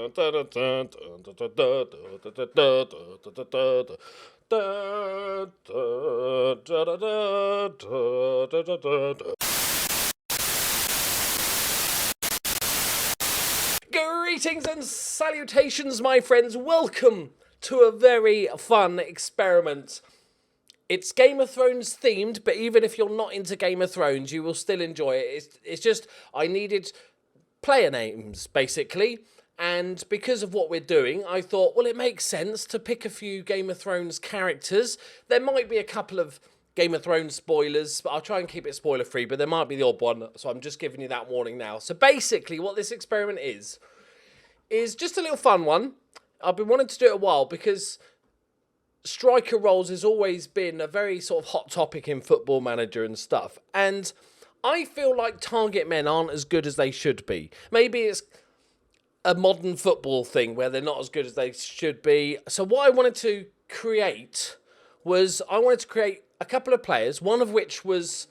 Greetings and salutations, my friends. Welcome to a very fun experiment. It's Game of Thrones themed, but even if you're not into Game of Thrones, you will still enjoy it. It's just, I needed player names, basically. And because of what we're doing, I thought, well, it makes sense to pick a few Game of Thrones characters. There might be a couple of Game of Thrones spoilers, but I'll try and keep it spoiler-free, but there might be the odd one, so I'm just giving you that warning now. So basically, what this experiment is just a little fun one. I've been wanting to do it a while because striker roles has always been a very sort of hot topic in Football Manager and stuff. And I feel like target men aren't as good as they should be. Maybe it's a modern football thing where they're not as good as they should be. So what I wanted to create was a couple of players, one of which was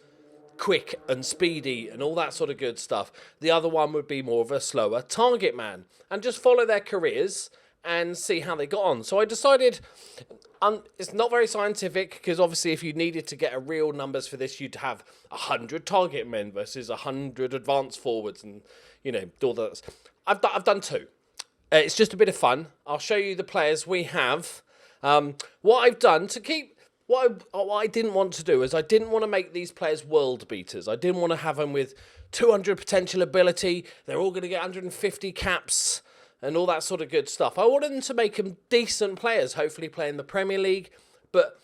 quick and speedy and all that sort of good stuff. The other one would be more of a slower target man and just follow their careers and see how they got on. So I decided, it's not very scientific because obviously if you needed to get a real numbers for this, you'd have 100 target men versus 100 advanced forwards and, you know, all that. I've done two. It's just a bit of fun. I'll show you the players we have. What I've done to keep, what I didn't want to do is I didn't want to make these players world beaters. I didn't want to have them with 200 potential ability. They're all going to get 150 caps and all that sort of good stuff. I wanted them to make them decent players, hopefully play in the Premier League. But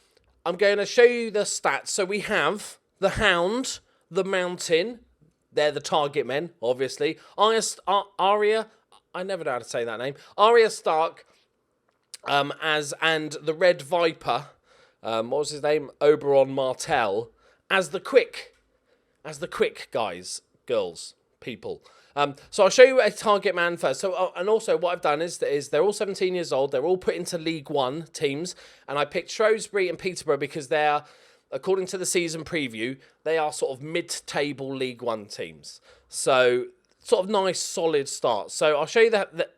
I'm going to show you the stats. So we have the Hound, the Mountain. They're the target men, obviously. Arya, I never know how to say that name. Arya Stark, and the Red Viper. What was his name? Oberon Martell. As the quick guys, girls, people. So I'll show you a target man first. So, and also what I've done is they're all 17 years old. They're all put into League One teams. And I picked Shrewsbury and Peterborough because they're, according to the season preview, they are sort of mid-table League One teams. So sort of nice, solid start. So I'll show you that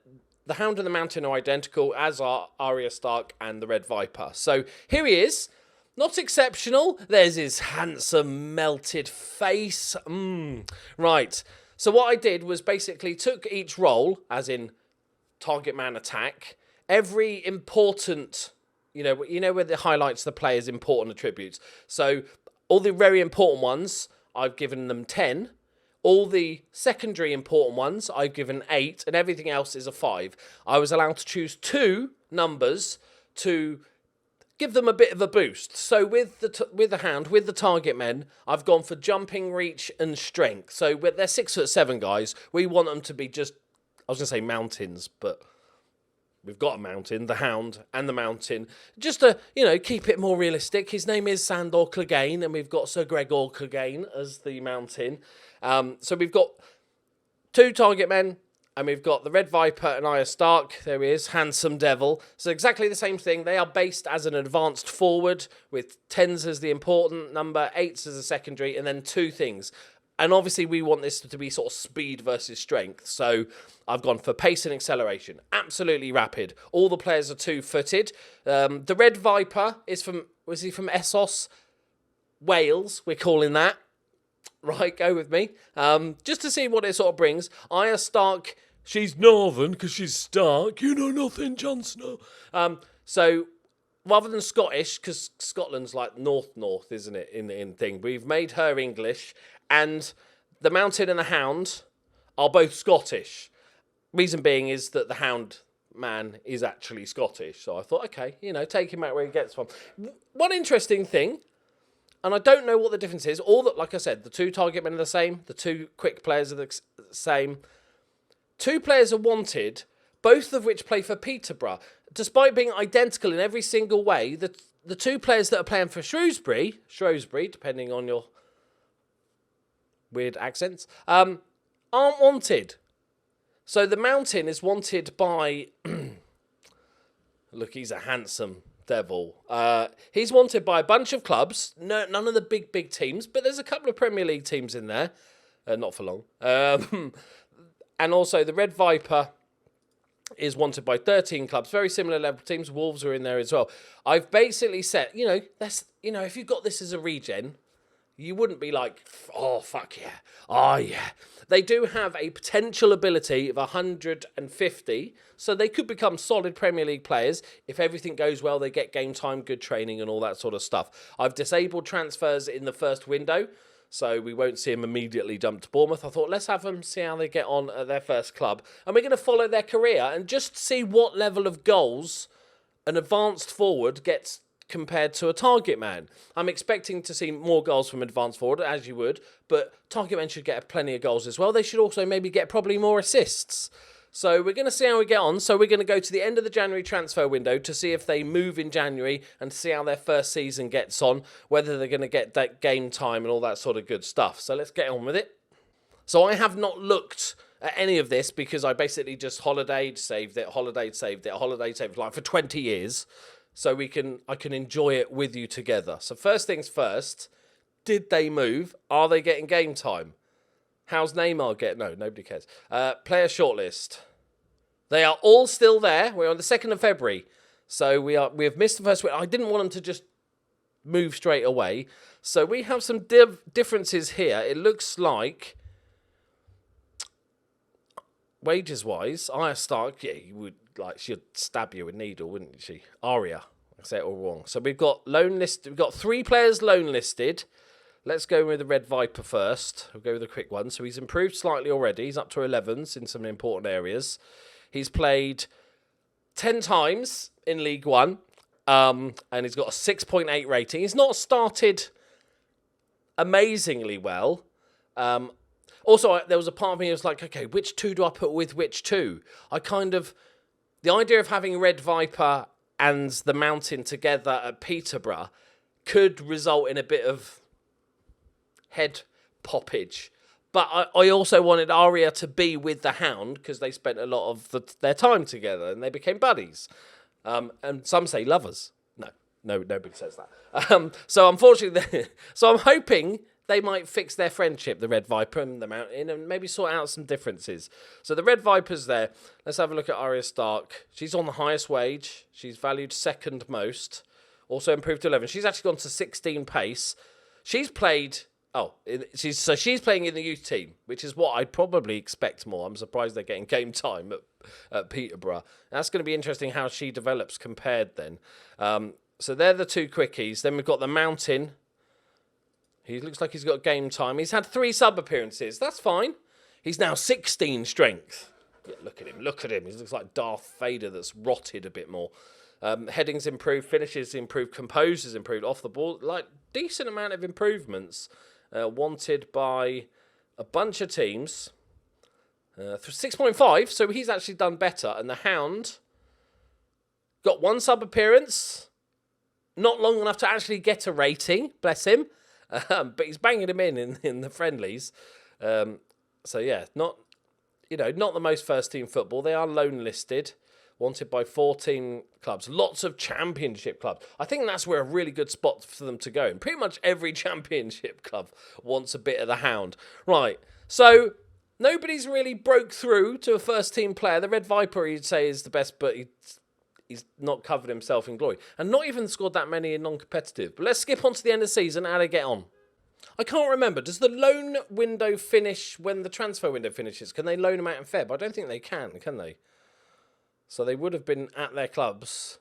the Hound and the Mountain are identical, as are Arya Stark and the Red Viper. So here he is. Not exceptional. There's his handsome, melted face. Right. So what I did was basically took each role, as in target man attack, every important, you know where it highlights the player's important attributes. So all the very important ones, I've given them 10. All the secondary important ones, I've given 8, and everything else is a 5. I was allowed to choose 2 numbers to give them a bit of a boost. So with the Hound, with the target men, I've gone for jumping, reach, and strength. So they're 6'7" guys. We want them to be just, I was going to say mountains, but we've got a mountain, the Hound and the Mountain. Just to, keep it more realistic. His name is Sandor Clegane, and we've got Sir Gregor Clegane as the Mountain. So we've got 2 target men, and we've got the Red Viper and Arya Stark. There he is, handsome devil. So exactly the same thing. They are based as an advanced forward with 10s as the important number, 8s as a secondary, and then 2 things. And obviously we want this to be sort of speed versus strength. So I've gone for pace and acceleration. Absolutely rapid. All the players are 2-footed. The Red Viper was he from ASUS? Wales, we're calling that. Right, go with me. Just to see what it sort of brings. Arya Stark, she's northern because she's Stark. You know nothing, Jon Snow. So rather than Scottish, because Scotland's like north, isn't it, in thing. We've made her English. And the Mountain and the Hound are both Scottish. Reason being is that the Hound man is actually Scottish. So I thought, okay, take him out where he gets from. One interesting thing, and I don't know what the difference is. Like I said, the 2 target men are the same. The 2 quick players are the same. 2 players are wanted, both of which play for Peterborough. Despite being identical in every single way, the 2 players that are playing for Shrewsbury, depending on your weird accents, aren't wanted. So the Mountain is wanted by... Look, he's a handsome devil. He's wanted by a bunch of clubs. No, none of the big teams, but there's a couple of Premier League teams in there. Not for long. And also the Red Viper is wanted by 13 clubs. Very similar level teams. Wolves are in there as well. I've basically said, if you got this as a regen, you wouldn't be like, oh, fuck yeah. Oh, yeah. They do have a potential ability of 150, so they could become solid Premier League players. If everything goes well, they get game time, good training, and all that sort of stuff. I've disabled transfers in the first window, so we won't see them immediately dumped to Bournemouth. I thought, let's have them see how they get on at their first club. And we're going to follow their career and just see what level of goals an advanced forward gets compared to a target man. I'm expecting to see more goals from advanced forward, as you would, but target men should get plenty of goals as well. They should also maybe get probably more assists. So we're going to see how we get on. So we're going to go to the end of the January transfer window to see if they move in January and see how their first season gets on, whether they're going to get that game time and all that sort of good stuff. So let's get on with it. So I have not looked at any of this because I basically just holidayed, saved it, holidayed, saved it, holidayed, saved it, like for 20 years. So I can enjoy it with you together. So first things first, did they move? Are they getting game time? How's Neymar get? No, nobody cares. Player shortlist. They are all still there. We're on the 2nd of February. So we have missed the first week. I didn't want them to just move straight away. So we have some differences here. It looks like, wages-wise, Arya Stark, she'd stab you with a needle, wouldn't she? Arya. I say it all wrong. So we've got we've got 3 players loan listed. Let's go with the Red Viper first. We'll go with the quick one. So he's improved slightly already. He's up to 11s in some important areas. He's played 10 times in League One, and he's got a 6.8 rating. He's not started amazingly well. Also, there was a part of me that was like, okay, which 2 do I put with which 2? The idea of having Red Viper and the Mountain together at Peterborough could result in a bit of head poppage. But I also wanted Arya to be with the Hound because they spent a lot of their time together and they became buddies. And some say lovers. No, nobody says that. So unfortunately, I'm hoping they might fix their friendship, the Red Viper and the Mountain, and maybe sort out some differences. So the Red Viper's there. Let's have a look at Arya Stark. She's on the highest wage. She's valued second most. Also improved to 11. She's actually gone to 16 pace. She's played... she's playing in the youth team, which is what I'd probably expect more. I'm surprised they're getting game time at Peterborough. That's going to be interesting how she develops compared then. So they're the 2 quickies. Then we've got the Mountain. He looks like he's got game time. He's had 3 sub appearances. That's fine. He's now 16 strength. Yeah, look at him. He looks like Darth Vader that's rotted a bit more. Headings improved, finishes improved, composures improved, off the ball. Like, decent amount of improvements wanted by a bunch of teams. 6.5, so he's actually done better. And the Hound got 1 sub appearance. Not long enough to actually get a rating, bless him. But he's banging him in the friendlies. So yeah, not the most first team football. They are loan listed, wanted by 14 clubs. Lots of championship clubs. I think that's where a really good spot for them to go. And pretty much every championship club wants a bit of the Hound. Right, so nobody's really broke through to a first team player. The Red Viper, you'd say, is the best, but he's not covered himself in glory. And not even scored that many in non-competitive. But let's skip on to the end of the season. How they get on. I can't remember. Does the loan window finish when the transfer window finishes? Can they loan them out in Feb? I don't think they can they? So they would have been at their clubs.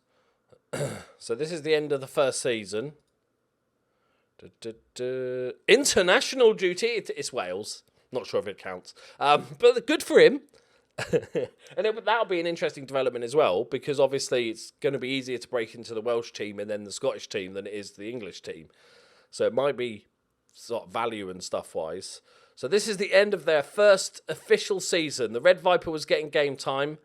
So this is the end of the first season. International duty. It's Wales. Not sure if it counts. But good for him. And that'll be an interesting development as well, because obviously it's going to be easier to break into the Welsh team and then the Scottish team than it is the English team. So it might be sort of value and stuff wise. So this is the end of their first official season. The Red Viper was getting game time.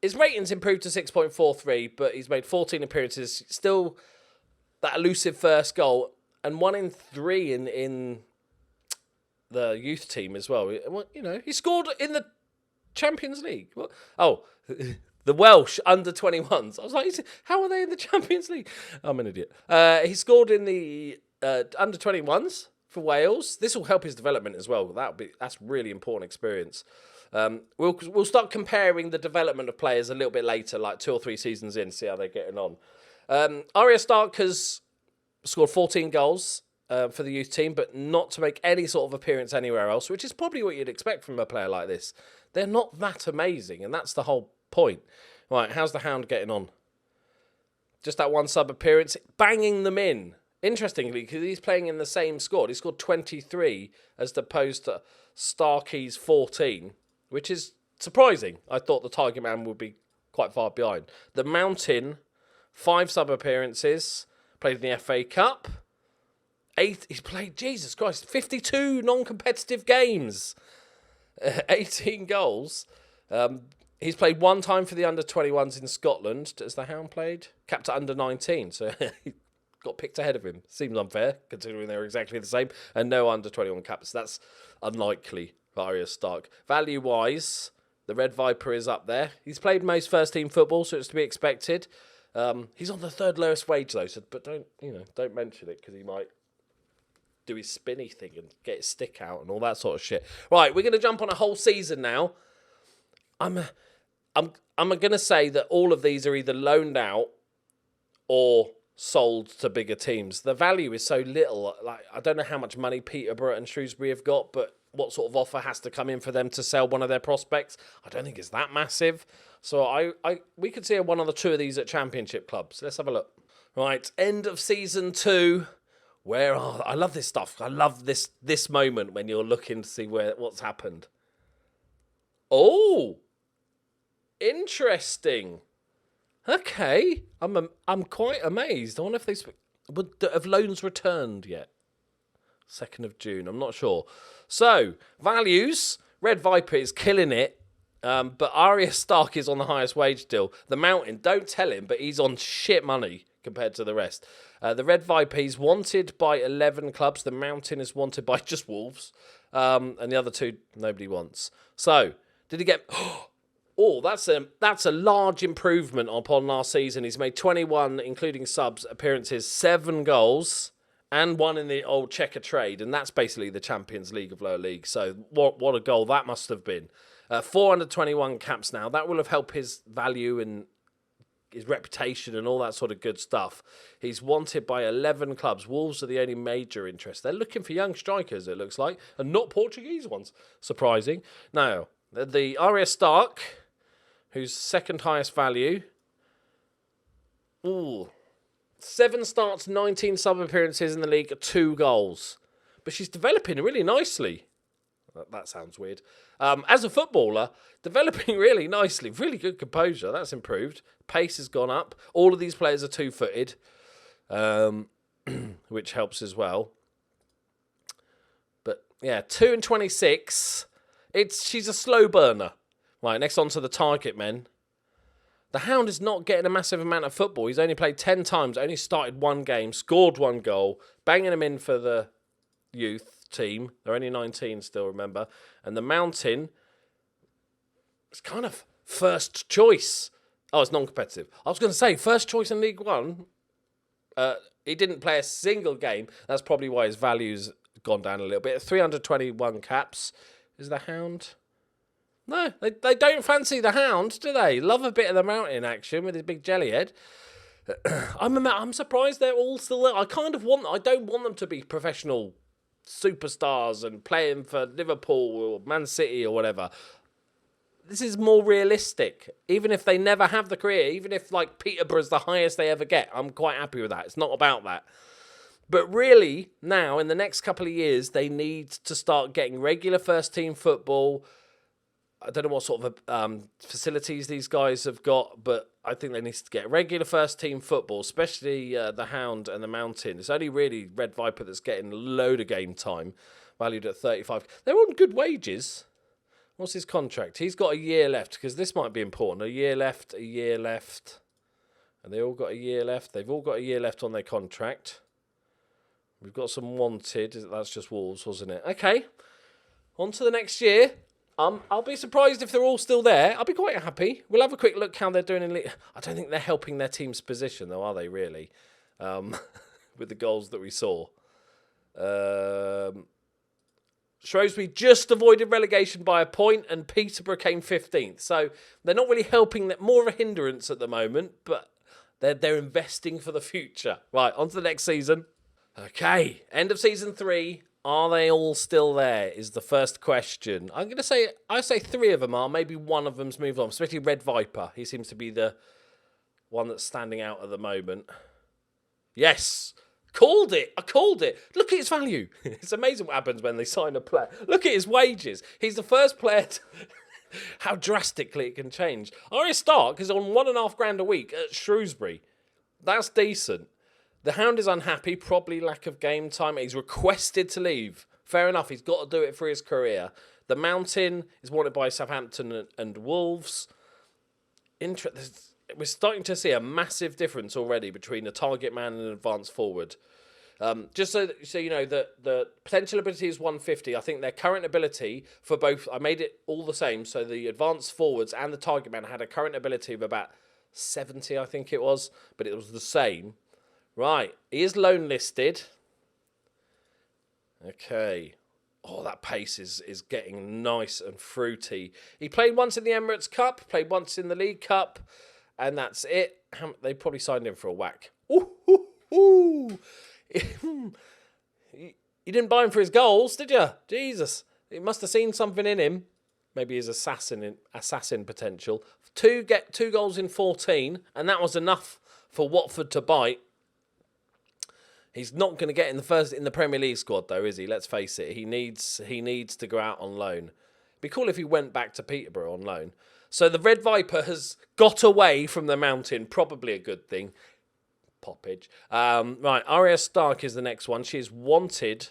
His rating's improved to 6.43, but he's made 14 appearances. Still that elusive first goal, and 1 in 3 in the youth team as well. He scored in the Champions League. What? Oh, the Welsh under-21s. I was like, how are they in the Champions League? I'm an idiot. He scored in the under-21s for Wales. This will help his development as well. That's really important experience. We'll start comparing the development of players a little bit later, like 2 or 3 seasons in, see how they're getting on. Arya Stark has scored 14 goals for the youth team, but not to make any sort of appearance anywhere else, which is probably what you'd expect from a player like this. They're not that amazing, and that's the whole point. Right, how's the Hound getting on? Just that 1 sub appearance, banging them in. Interestingly, because he's playing in the same squad. He scored 23 as opposed to Starkey's 14, which is surprising. I thought the target man would be quite far behind. The Mountain, 5 sub appearances, played in the FA Cup. 8, he's played, Jesus Christ, 52 non-competitive games. 18 goals. He's played 1 time for the under-21s in Scotland. Has the Hound played? Capped at under-19, so he got picked ahead of him. Seems unfair, considering they were exactly the same. And no under-21 caps. That's unlikely for Arya Stark. Value-wise, the Red Viper is up there. He's played most first-team football, so it's to be expected. He's on the 3rd lowest wage, though, so, but don't mention it, because he might do his spinny thing and get his stick out and all that sort of shit. Right, we're going to jump on a whole season now. I'm going to say that all of these are either loaned out or sold to bigger teams. The value is so little. Like, I don't know how much money Peterborough and Shrewsbury have got, but what sort of offer has to come in for them to sell one of their prospects? I don't think it's that massive. So we could see 1 or 2 of these at championship clubs. Let's have a look. Right, end of season 2. I love this stuff. I love this moment when you're looking to see what's happened. Oh, interesting. Okay, I'm quite amazed. I wonder if have loans returned yet. 2nd of June. I'm not sure. So values. Red Viper is killing it. But Arya Stark is on the highest wage deal. The Mountain, don't tell him, but he's on shit money compared to the rest. The Red Viper, he's wanted by 11 clubs. The Mountain is wanted by just Wolves. And the other 2, nobody wants. So, did he get... Oh, that's a large improvement upon last season. He's made 21, including subs, appearances, 7 goals, and 1 in the old checker trade. And that's basically the Champions League of lower league. So, what a goal that must have been. 421 caps now. That will have helped his value and his reputation and all that sort of good stuff. He's wanted by 11 clubs. Wolves are the only major interest. They're looking for young strikers, it looks like, and not Portuguese ones. Surprising. Now, the Arya Stark, who's 2nd highest value. Ooh. 7 starts, 19 sub-appearances in the league, 2 goals. But she's developing really nicely. That sounds weird. As a footballer, developing really nicely. Really good composure. That's improved. Pace has gone up. All of these players are 2-footed, which helps as well. But, yeah, 2 and 26. She's a slow burner. Right, next on to the target men. The Hound is not getting a massive amount of football. He's only played 10 times, only started 1 game, scored 1 goal, banging him in for the youth team. They're only 19 still, remember. And the Mountain is kind of first choice. Oh, it's non-competitive. I was going to say, first choice in League One. He didn't play a single game. That's probably why his value's gone down a little bit. 321 caps. Is the Hound? No, they don't fancy the Hound, do they? Love a bit of the Mountain action with his big jelly head. I'm surprised they're all still there. I don't want them to be professional superstars and playing for Liverpool or Man City or whatever. This is more realistic. Even if they never have the career, even if like Peterborough's the highest they ever get, I'm quite happy with that. It's not about that. But really, now, in the next couple of years, they need to start getting regular first-team football. I don't know what sort of facilities these guys have got, but I think they need to get regular first-team football, especially the Hound and the Mountain. It's only really Red Viper that's getting a load of game time, valued at 35. They're on good wages. What's his contract? He's got a year left, because this might be important. A year left. And they all got a year left. They've all got a year left on their contract. We've got some wanted. That's just Wolves, wasn't it? Okay. On to the next year. I'll be surprised if they're all still there. I'll be quite happy. We'll have a quick look how they're doing in league. I don't think they're helping their team's position, though, are they, really? With the goals that we saw. Shrewsbury just avoided relegation by a point, and Peterborough came 15th. So they're not really helping, that more of a hindrance at the moment, but they're investing for the future. Right, on to the next season. Okay, end of season 3. Are they all still there is the first question. I'm going to say, I say 3 of them are. Maybe one of them's moved on, especially Red Viper. He seems to be the one that's standing out at the moment. Yes, called it. I called it. Look at his value. It's amazing what happens when they sign a player. Look at his wages. He's the first player to... How drastically it can change. Arya Stark is on $1,500 a week at Shrewsbury. That's decent. The Hound is unhappy, probably lack of game time. He's requested to leave. Fair enough, he's got to do it for his career. The Mountain is wanted by Southampton and Wolves. We're starting to see a massive difference already between a target man and an advanced forward. Just so you know, the potential ability is 150. I think their current ability for both, I made it all the same, so the advanced forwards and the target man had a current ability of about 70, I think it was, but it was the same. Right, he is loan listed. Okay. Oh, that pace is getting nice and fruity. He played once in the Emirates Cup, played once in the League Cup, and that's it. They probably signed him for a whack. Ooh, ooh, ooh. You didn't buy him for his goals, did you? Jesus. He must have seen something in him. Maybe his assassin potential. Two goals in 14, and that was enough for Watford to bite. He's not going to get in the Premier League squad, though, is he? Let's face it. He needs to go out on loan. It'd be cool if he went back to Peterborough on loan. So the Red Viper has got away from the Mountain. Probably a good thing. Poppage. Right, Arya Stark is the next one. She's wanted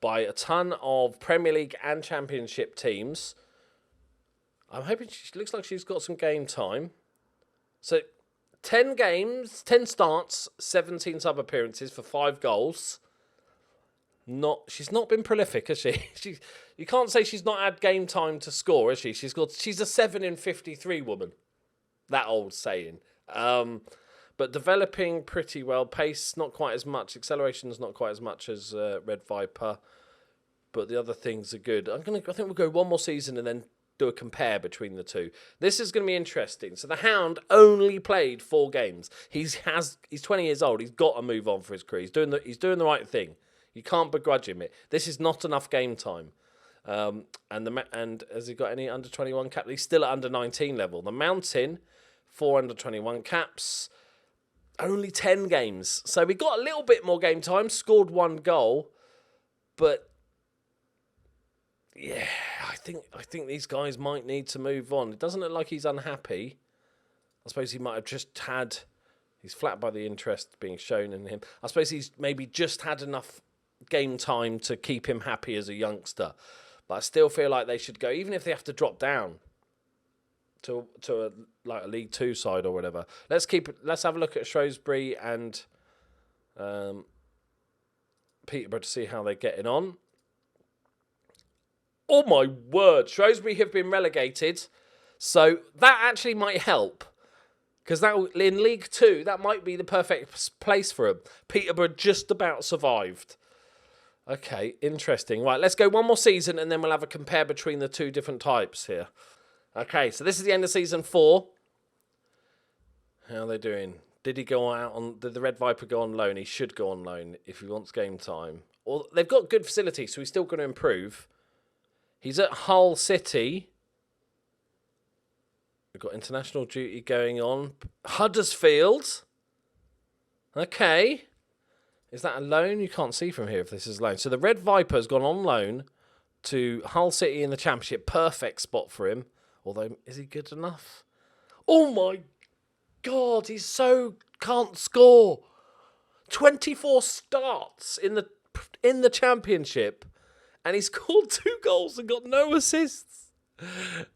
by a ton of Premier League and Championship teams. I'm hoping she looks like she's got some game time. So 10 games, 10 starts, 17 sub-appearances for 5 goals. She's not been prolific, has she? You can't say she's not had game time to score, has she? She's a 7 in 53 woman. That old saying. But developing pretty well. Pace, not quite as much. Acceleration's not quite as much as Red Viper. But the other things are good. I think we'll go one more season and then do a compare between the two. This is going to be interesting. So the Hound only played 4 games. He's 20 years old. He's got to move on for his career. He's doing the right thing. You can't begrudge him it. This is not enough game time. And has he got any under 21 cap? He's still at under 19 level. The Mountain, 4 under 21 caps. Only 10 games. So we got a little bit more game time. Scored 1 goal. But yeah, I think these guys might need to move on. It doesn't look like he's unhappy. I suppose he might have just had... He's flat by the interest being shown in him. I suppose he's maybe just had enough game time to keep him happy as a youngster. But I still feel like they should go, even if they have to drop down to a League 2 side or whatever. Let's have a look at Shrewsbury and Peterborough to see how they're getting on. Oh my word, Shrewsbury have been relegated. So that actually might help. Because in League 2, that might be the perfect place for them. Peterborough just about survived. Okay, interesting. Right, let's go one more season and then we'll have a compare between the two different types here. Okay, so this is the end of season 4. How are they doing? Did the Red Viper go on loan? He should go on loan if he wants game time. Or they've got good facilities, so he's still going to improve. He's at Hull City. We've got international duty going on. Huddersfield. Okay. Is that a loan? You can't see from here if this is a loan. So the Red Viper's gone on loan to Hull City in the Championship. Perfect spot for him. Although, is he good enough? Oh my God, he can't score. 24 starts in the Championship. And he scored 2 goals and got no assists.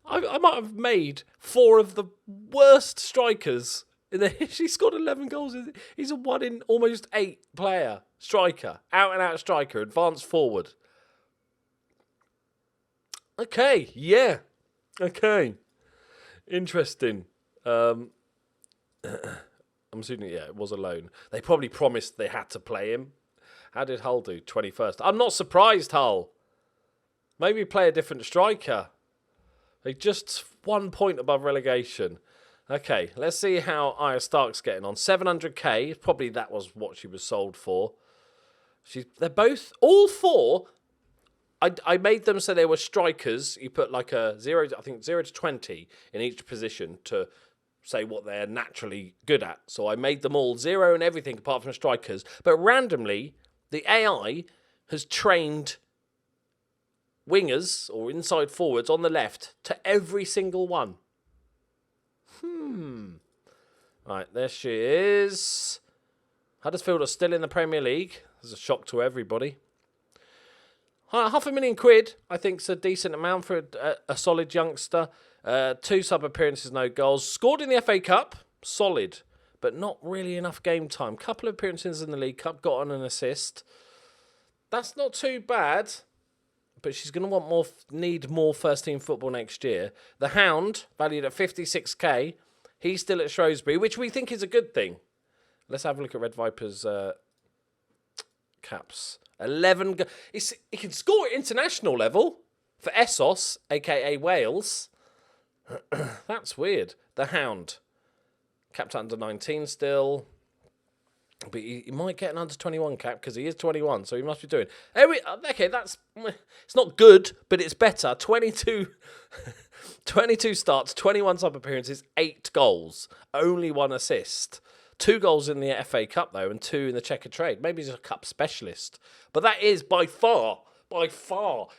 I might have made 4 of the worst strikers in the history. He scored 11 goals. He's a 1 in almost 8 player striker. Out and out striker. Advanced forward. Okay. Yeah. Okay. Interesting. I'm assuming, yeah, it was a loan. They probably promised they had to play him. How did Hull do? 21st. I'm not surprised, Hull. Maybe play a different striker. They just 1 point above relegation. Okay, let's see how Arya Stark's getting on. 700k, probably that was what she was sold for. They're both, all four, I made them so they were strikers. You put like a 0 to 20 in each position to say what they're naturally good at. So I made them all 0 and everything apart from strikers. But randomly, the AI has trained wingers or inside forwards on the left to every single one. Right, there she is. Huddersfield are still in the Premier League. There's a shock to everybody. £500,000, I think, is a decent amount for a solid youngster. 2 sub-appearances, no goals. Scored in the FA Cup, solid, but not really enough game time. Couple of appearances in the League Cup, got on an assist. That's not too bad, but she's going to need more first-team football next year. The Hound, valued at 56k, he's still at Shrewsbury, which we think is a good thing. Let's have a look at Red Viper's caps. 11. He can score at international level for ASUS, a.k.a. Wales. That's weird. The Hound. Capped under 19 still. But he might get an under 21 cap because he is 21, so he must be doing. Okay, it's not good, but it's better. 22 starts, 21 sub appearances, 8 goals, only 1 assist. 2 goals in the FA Cup, though, and 2 in the Checker Trade. Maybe he's a cup specialist. But that is by far,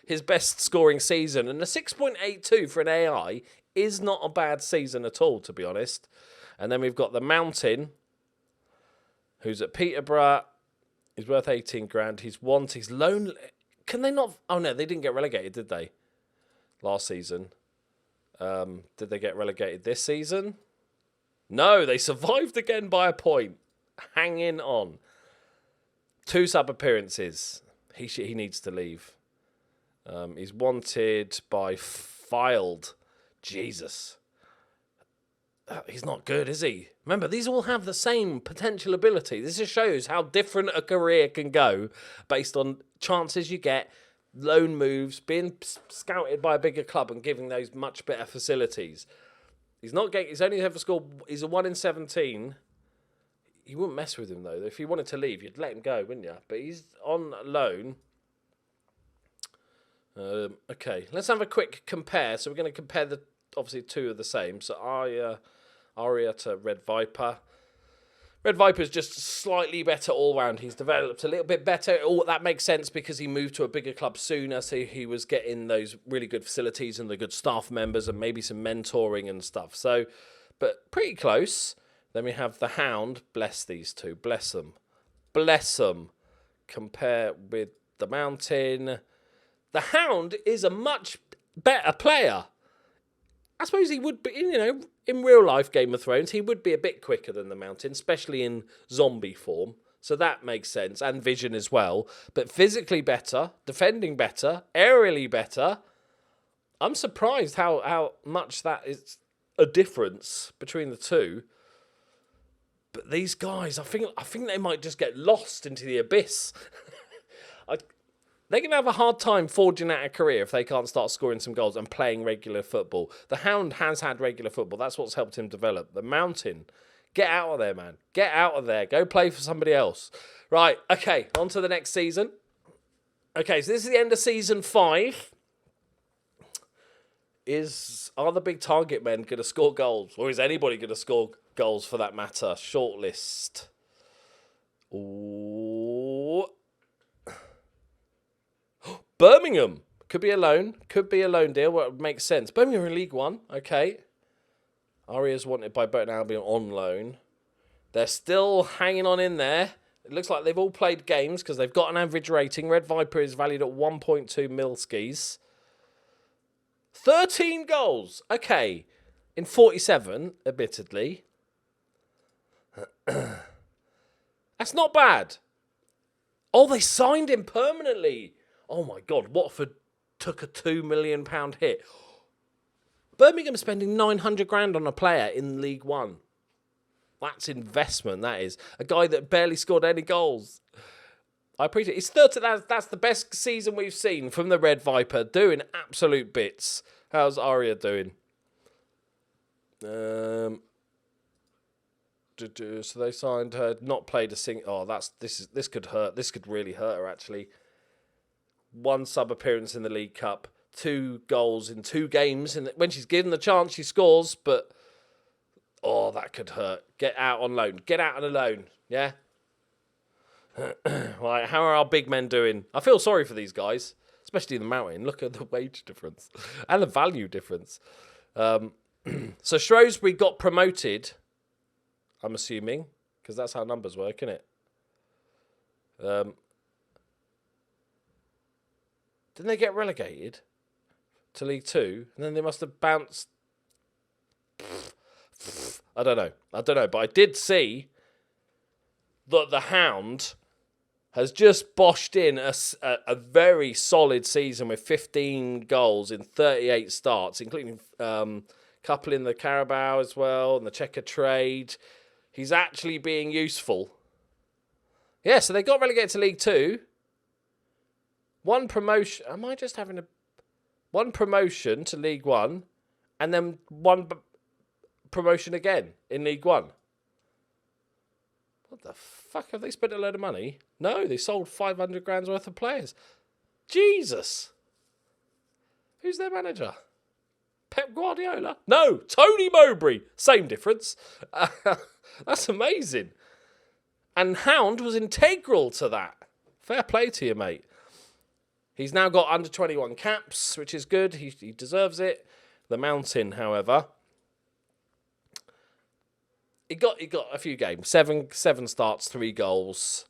his best scoring season. And a 6.82 for an AI is not a bad season at all, to be honest. And then we've got the Mountain, who's at Peterborough. He's worth 18 grand. He's loan. Can they not? Oh, no, they didn't get relegated, did they? Last season. Did they get relegated this season? No, they survived again by a point. Hanging on. 2 sub-appearances. He needs to leave. He's wanted by Filed. Jesus. He's not good, is he? Remember, these all have the same potential ability. This just shows how different a career can go based on chances you get, loan moves, being scouted by a bigger club and giving those much better facilities. He's only ever scored. He's a 1 in 17. You wouldn't mess with him though. If you wanted to leave, you'd let him go, wouldn't you? But he's on loan. Okay, let's have a quick compare. So we're going to compare obviously 2 are the same. So Arya to Red Viper. Red Viper's just slightly better all round. He's developed a little bit better. That makes sense because he moved to a bigger club sooner, so he was getting those really good facilities and the good staff members and maybe some mentoring and stuff. So, but pretty close. Then we have the Hound. Bless these 2. Bless them. Bless them. Compare with the Mountain. The Hound is a much better player. I suppose he would be, in real life Game of Thrones, he would be a bit quicker than the Mountain, especially in zombie form. So that makes sense, and vision as well. But physically better, defending better, aerially better. I'm surprised how much that is a difference between the 2. But these guys, I think they might just get lost into the abyss. They're going to have a hard time forging out a career if they can't start scoring some goals and playing regular football. The Hound has had regular football. That's what's helped him develop. The Mountain, get out of there, man. Get out of there. Go play for somebody else. Right, okay, on to the next season. Okay, so this is the end of season 5. Are the big target men going to score goals? Or is anybody going to score goals for that matter? Shortlist. Ooh. Birmingham. Could be a loan. Could be a loan deal. Well, it makes sense. Birmingham in League 1. Okay. Arya's wanted by Burton Albion on loan. They're still hanging on in there. It looks like they've all played games because they've got an average rating. Red Viper is valued at 1.2 mil skis. 13 goals. Okay. In 47, admittedly. That's not bad. Oh, they signed him permanently. Oh my God, Watford took a £2 million hit. Birmingham spending 900 grand on a player in League 1. That's investment, that is. A guy that barely scored any goals. I appreciate it. It's 30. That's the best season we've seen from the Red Viper, doing absolute bits. How's Arya doing? So they signed her, not played a single. Oh, this could hurt. This could really hurt her, actually. 1 sub appearance in the League Cup, 2 goals in 2 games, and when she's given the chance, she scores. But that could hurt. Get out on loan. Get out on a loan. Yeah. Right, how are our big men doing? I feel sorry for these guys, especially the Mountain. Look at the wage difference and the value difference. So Shrewsbury got promoted, I'm assuming, because that's how numbers work, isn't it? Didn't they get relegated to League 2? And then they must have bounced. I don't know. But I did see that the Hound has just boshed in a very solid season with 15 goals in 38 starts, including a couple in the Carabao as well, and the Checker Trade. He's actually being useful. Yeah, so they got relegated to League 2. 1 promotion. Am I just having 1 promotion to League 1, and then 1 promotion again in League 1? What the fuck? Have they spent a load of money? No, they sold 500 grand's worth of players. Jesus. Who's their manager? Pep Guardiola? No, Tony Mowbray. Same difference. That's amazing. And Hound was integral to that. Fair play to you, mate. He's now got under 21 caps, which is good. He deserves it. The Mountain, however, He got a few games. Seven starts, 3 goals.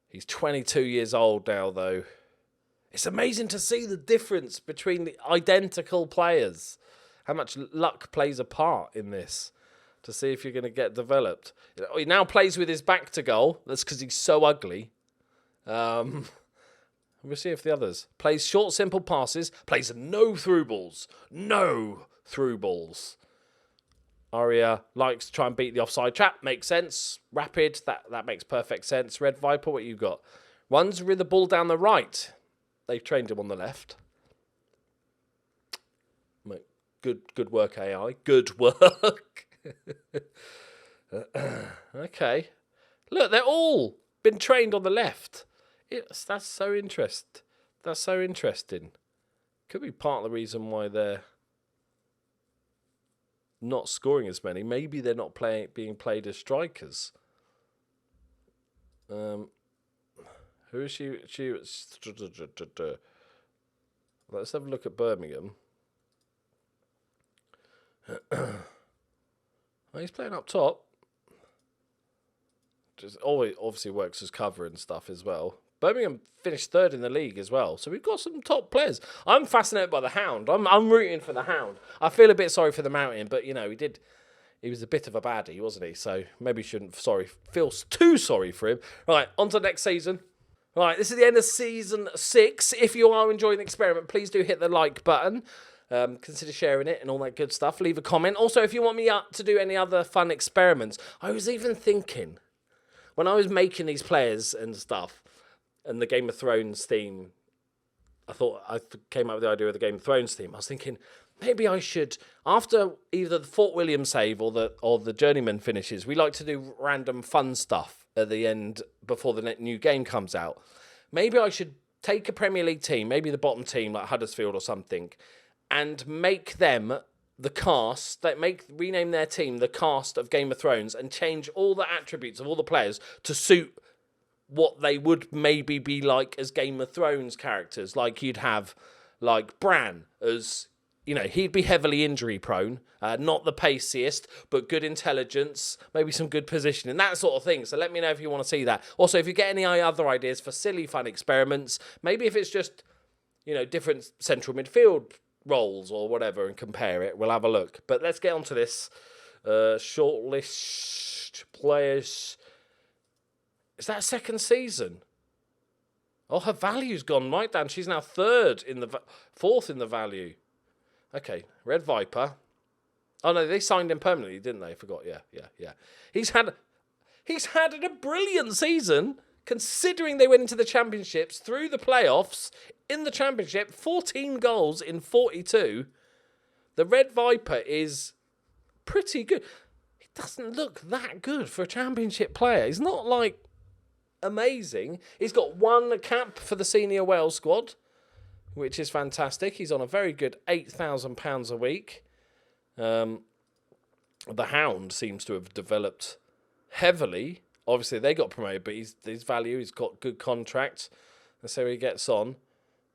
He's 22 years old now, though. It's amazing to see the difference between the identical players. How much luck plays a part in this to see if you're going to get developed. He now plays with his back to goal. That's because he's so ugly. We'll see if the others. Plays short, simple passes. Plays no through balls. No through balls. Arya likes to try and beat the offside trap. Makes sense. Rapid. That makes perfect sense. Red Viper, what you got? Runs with the ball down the right. They've trained him on the left. Good work, AI. Good work. Okay. Look, they're all been trained on the left. That's so interesting. That's so interesting. Could be part of the reason why they're not scoring as many. Maybe they're not being played as strikers. Who is she? Let's have a look at Birmingham. He's playing up top. Just always obviously works as cover and stuff as well. Birmingham finished 3rd in the league as well, so we've got some top players. I'm fascinated by the Hound. I'm rooting for the Hound. I feel a bit sorry for the Mountain, but he was a bit of a baddie, wasn't he? So maybe shouldn't feel too sorry for him. Right, on to next season. Right, this is the end of season 6. If you are enjoying the experiment, please do hit the like button. Consider sharing it and all that good stuff. Leave a comment. Also, if you want me to do any other fun experiments, I was even thinking, when I was making these players and stuff, and the Game of Thrones theme, I came up with the idea of the Game of Thrones theme. I was thinking, maybe I should, after either the Fort William save or the Journeyman finishes, we like to do random fun stuff at the end before the new game comes out. Maybe I should take a Premier League team, maybe the bottom team like Huddersfield or something, and make them the cast, rename their team the cast of Game of Thrones and change all the attributes of all the players to suit what they would maybe be like as Game of Thrones characters. Like you'd have like Bran as, he'd be heavily injury prone, not the paciest, but good intelligence, maybe some good positioning, that sort of thing. So let me know if you want to see that. Also, if you get any other ideas for silly fun experiments, maybe if it's just, different central midfield roles or whatever and compare it, we'll have a look. But let's get on to this. Shortlist Players. Is that 2nd season? Oh, her value's gone right down. She's now 4th in the value. Okay, Red Viper. Oh no, they signed him permanently, didn't they? I forgot. Yeah. He's had a brilliant season. considering they went into the championships, through the playoffs, in the championship, 14 goals in 42. The Red Viper is pretty good. He doesn't look that good for a championship player. He's not, like, amazing. He's got 1 cap for the senior Wales squad, which is fantastic. He's on a very good £8,000 a week. The Hound seems to have developed heavily. Obviously, they got promoted, but his value, he's got good contract. Let's see how he gets on.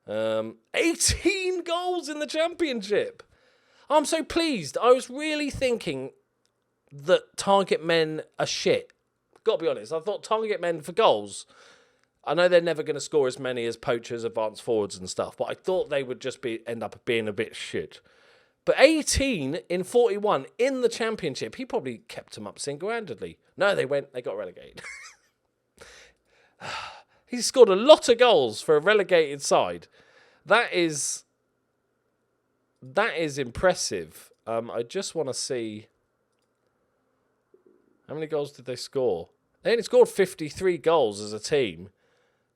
18 goals in the championship. I'm so pleased. I was really thinking that target men are shit. Got to be honest. I thought target men for goals, I know they're never going to score as many as poachers, advanced forwards and stuff, but I thought they would just end up being a bit shit. But 18 in 41 in the championship, he probably kept them up single-handedly. No, they got relegated. He's scored a lot of goals for a relegated side. That is impressive. I just want to see how many goals did they score. They only scored 53 goals as a team.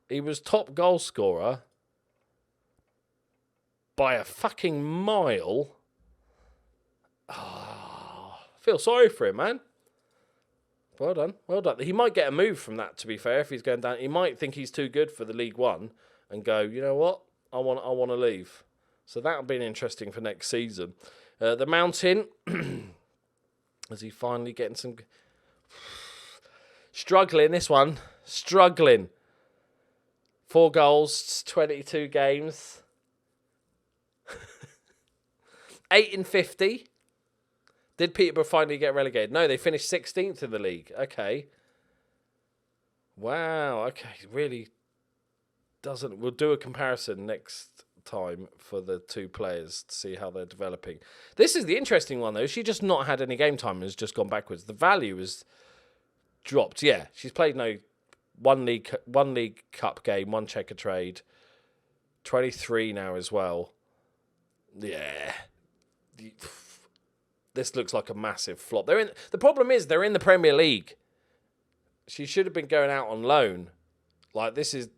He was top goal scorer by a fucking mile. Oh, I feel sorry for him, man. Well done, well done. He might get a move from that, to be fair, if he's going down. He might think he's too good for the League One and go, you know what, I want to leave. So that'll be interesting for next season. The Mountain, is he finally getting some... Struggling, this one. Struggling. 4 goals, 22 games. 8 in 50. Did Peterborough finally get relegated? No, they finished 16th in the league. Okay. Wow, okay. Really doesn't... We'll do a comparison next time for the 2 players to see how they're developing. This is the interesting one, though. She just not had any game time and has just gone backwards. The value has dropped. Yeah, she's played one league cup game, 1 checker trade, 23 now as well. Yeah, this looks like a massive flop. The problem is they're in the Premier League. She should have been going out on loan. Like this is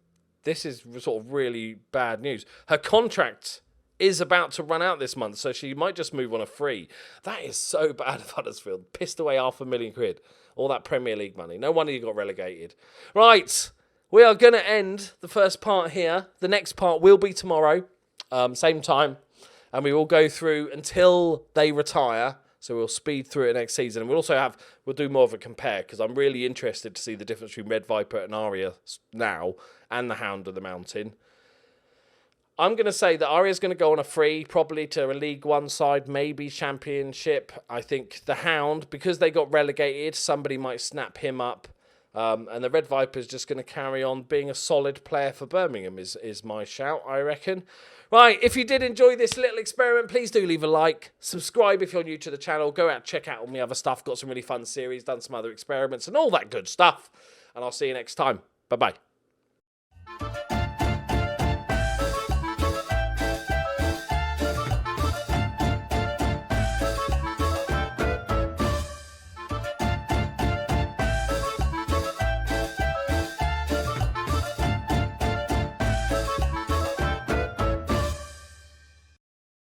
sort of really bad news. Her contract is about to run out this month, so she might just move on a free. That is so bad of Huddersfield. Pissed away £500,000. All that Premier League money. No wonder you got relegated. Right, we are going to end the first part here. The next part will be tomorrow, same time. And we will go through until they retire. So we'll speed through it next season. And we'll do more of a compare, because I'm really interested to see the difference between Red Viper and Arya now, and the Hound of the Mountain. I'm going to say that Arya's going to go on a free, probably to a League One side, maybe Championship. I think the Hound, because they got relegated, somebody might snap him up. And the Red Viper's just going to carry on being a solid player for Birmingham is my shout, I reckon. Right, if you did enjoy this little experiment, please do leave a like. Subscribe if you're new to the channel. Go out, check out all my other stuff. Got some really fun series, done some other experiments and all that good stuff. And I'll see you next time. Bye-bye.